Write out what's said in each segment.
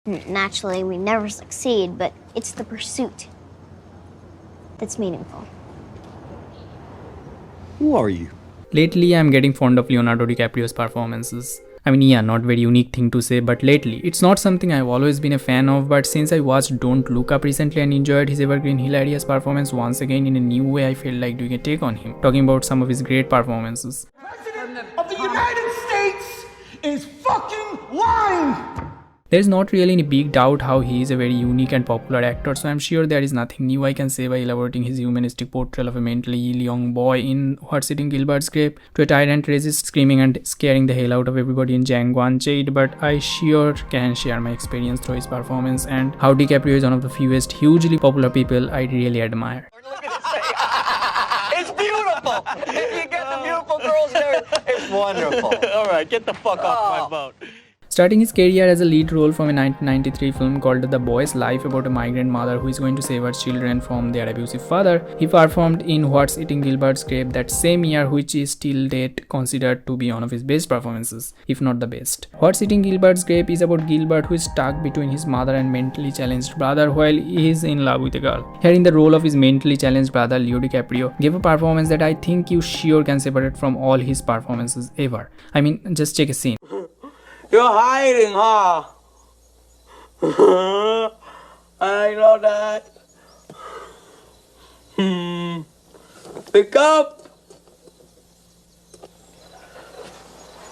Naturally, we never succeed, but it's the pursuit that's meaningful. Who are you? Lately, I'm getting fond of Leonardo DiCaprio's performances. I mean, yeah, not very unique thing to say, but lately, it's not something I've always been a fan of, but since I watched Don't Look Up recently and enjoyed his evergreen hilarious performance once again in a new way, I felt like doing a take on him, talking about some of his great performances. President of the United States is fucking lying! There's not really any big doubt how he is a very unique and popular actor, so I'm sure there is nothing new I can say by elaborating his humanistic portrayal of a mentally ill young boy in What's Eating Gilbert's Grape to a tyrant racist screaming and scaring the hell out of everybody in Django Unchained, but I sure can share my experience through his performance and how DiCaprio is one of the fewest hugely popular people I really admire. It's beautiful! If you get the beautiful girls there, it's wonderful. Alright, get the fuck off my boat. Starting his career as a lead role from a 1993 film called The Boy's Life about a migrant mother who is going to save her children from their abusive father, he performed in What's Eating Gilbert's Grape that same year, which is till date considered to be one of his best performances, if not the best. What's Eating Gilbert's Grape is about Gilbert who is stuck between his mother and mentally challenged brother while he is in love with a girl. Here in the role of his mentally challenged brother, Leo DiCaprio gave a performance that I think you sure can separate from all his performances ever. I mean, just check a scene. You're hiding, huh? I know that. Pick up.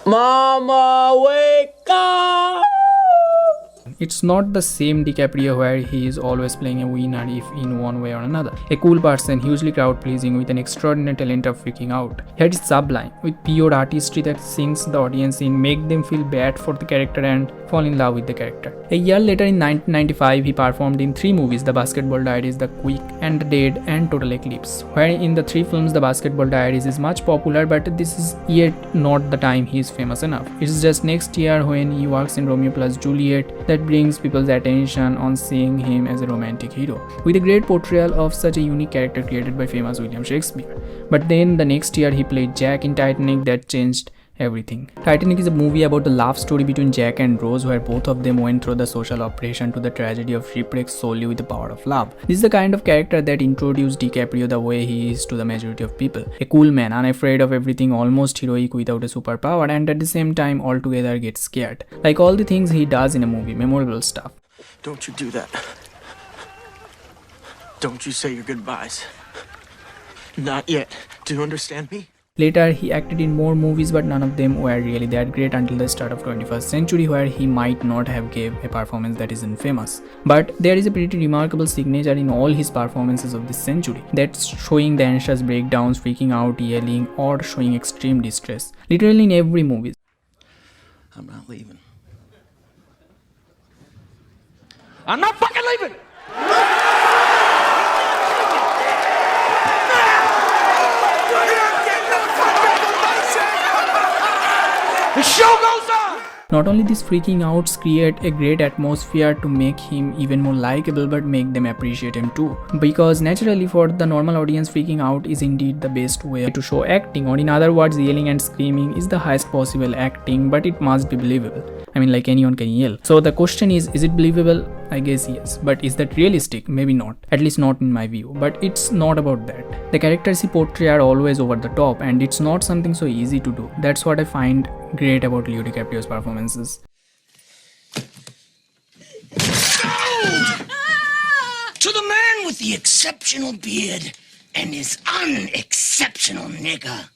Mama, wake up. It's not the same DiCaprio where he is always playing a winner if in one way or another. A cool person, hugely crowd-pleasing with an extraordinary talent of freaking out. Here it is sublime, with pure artistry that sinks the audience in, make them feel bad for the character and fall in love with the character. A year later in 1995, he performed in 3 movies, The Basketball Diaries, The Quick and the Dead and Total Eclipse. Where in the 3 films, The Basketball Diaries is much popular, but this is yet not the time he is famous enough. It's just next year when he works in Romeo plus Juliet that brings people's attention on seeing him as a romantic hero, with a great portrayal of such a unique character created by famous William Shakespeare. But then the next year he played Jack in Titanic that changed everything. Titanic is a movie about the love story between Jack and Rose where both of them went through the social oppression to the tragedy of shipwreck solely with the power of love. This is the kind of character that introduced DiCaprio the way he is to the majority of people. A cool man, unafraid of everything, almost heroic without a superpower, and at the same time altogether gets scared. Like all the things he does in a movie, memorable stuff. Don't you do that. Don't you say your goodbyes. Not yet. Do you understand me? Later, he acted in more movies, but none of them were really that great until the start of 21st century, where he might not have gave a performance that isn't famous. But there is a pretty remarkable signature in all his performances of this century, that's showing the anxious breakdowns, freaking out, yelling, or showing extreme distress. Literally in every movie. I'm not leaving. I'm not fucking leaving! The show goes on! Not only these freaking outs create a great atmosphere to make him even more likable, but make them appreciate him too. Because naturally for the normal audience, freaking out is indeed the best way to show acting, or in other words, yelling and screaming is the highest possible acting, but it must be believable. I mean, like anyone can yell. So the question is it believable? I guess yes. But is that realistic? Maybe not. At least not in my view. But it's not about that. The characters he portrays are always over the top, and it's not something so easy to do. That's what I find great about Leo DiCaprio's performances. To the man with the exceptional beard and his unexceptional nigger.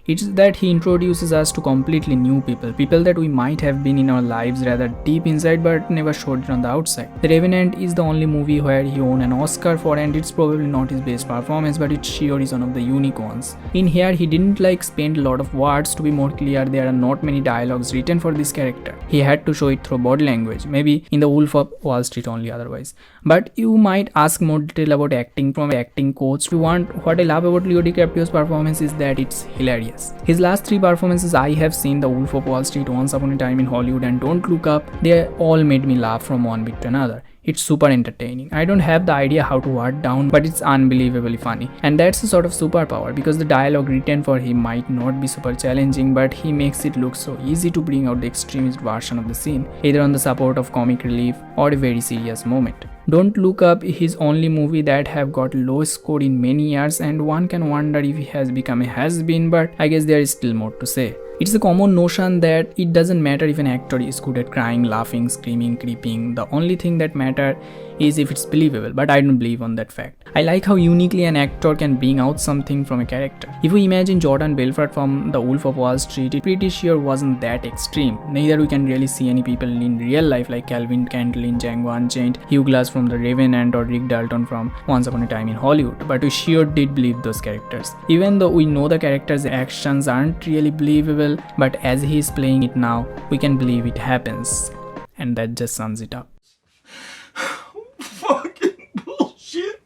It's that he introduces us to completely new people that we might have been in our lives rather deep inside but never showed it on the outside. The Revenant is the only movie where he won an Oscar for, and it's probably not his best performance, but it sure is one of the unique ones. In here, he didn't spend a lot of words. To be more clear, there are not many dialogues written for this character. He had to show it through body language, maybe in The Wolf of Wall Street only otherwise. But you might ask more detail about acting from acting coach if you want. What I love about Leo DiCaprio's performance is that it's hilarious. His last 3 performances I have seen, The Wolf of Wall Street, Once Upon a Time in Hollywood, and Don't Look Up, they all made me laugh from one bit to another. It's super entertaining. I don't have the idea how to word down, but it's unbelievably funny. And that's a sort of superpower, because the dialogue written for him might not be super challenging, but he makes it look so easy to bring out the extremist version of the scene, either on the support of comic relief or a very serious moment. Don't Look Up is his only movie that have got low score in many years, and one can wonder if he has become a has-been, but I guess there is still more to say. It's a common notion that it doesn't matter if an actor is good at crying, laughing, screaming, creeping. The only thing that matters is if it's believable, but I don't believe on that fact. I like how uniquely an actor can bring out something from a character. If we imagine Jordan Belfort from The Wolf of Wall Street, it pretty sure wasn't that extreme. Neither we can really see any people in real life like Calvin Cantle in Django Unchained, Hugh Glass from The Revenant, or Rick Dalton from Once Upon a Time in Hollywood, but we sure did believe those characters. Even though we know the character's actions aren't really believable, but as he is playing it now, we can believe it happens. And that just sums it up. Fucking bullshit.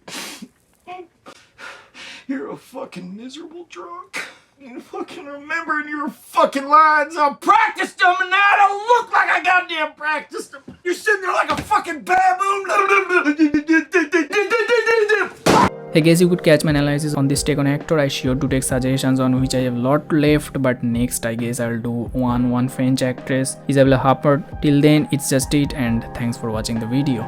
You're a fucking miserable drunk. You fucking remembering your fucking lines. I practiced them and now I don't look like I goddamn practiced them. You're sitting there like a fucking baboon. I guess you could catch my analysis on this take on actor. I sure to take suggestions on which I have lot left, but next I guess I'll do one French actress, Isabelle Huppert. Till then, it's just it, and thanks for watching the video.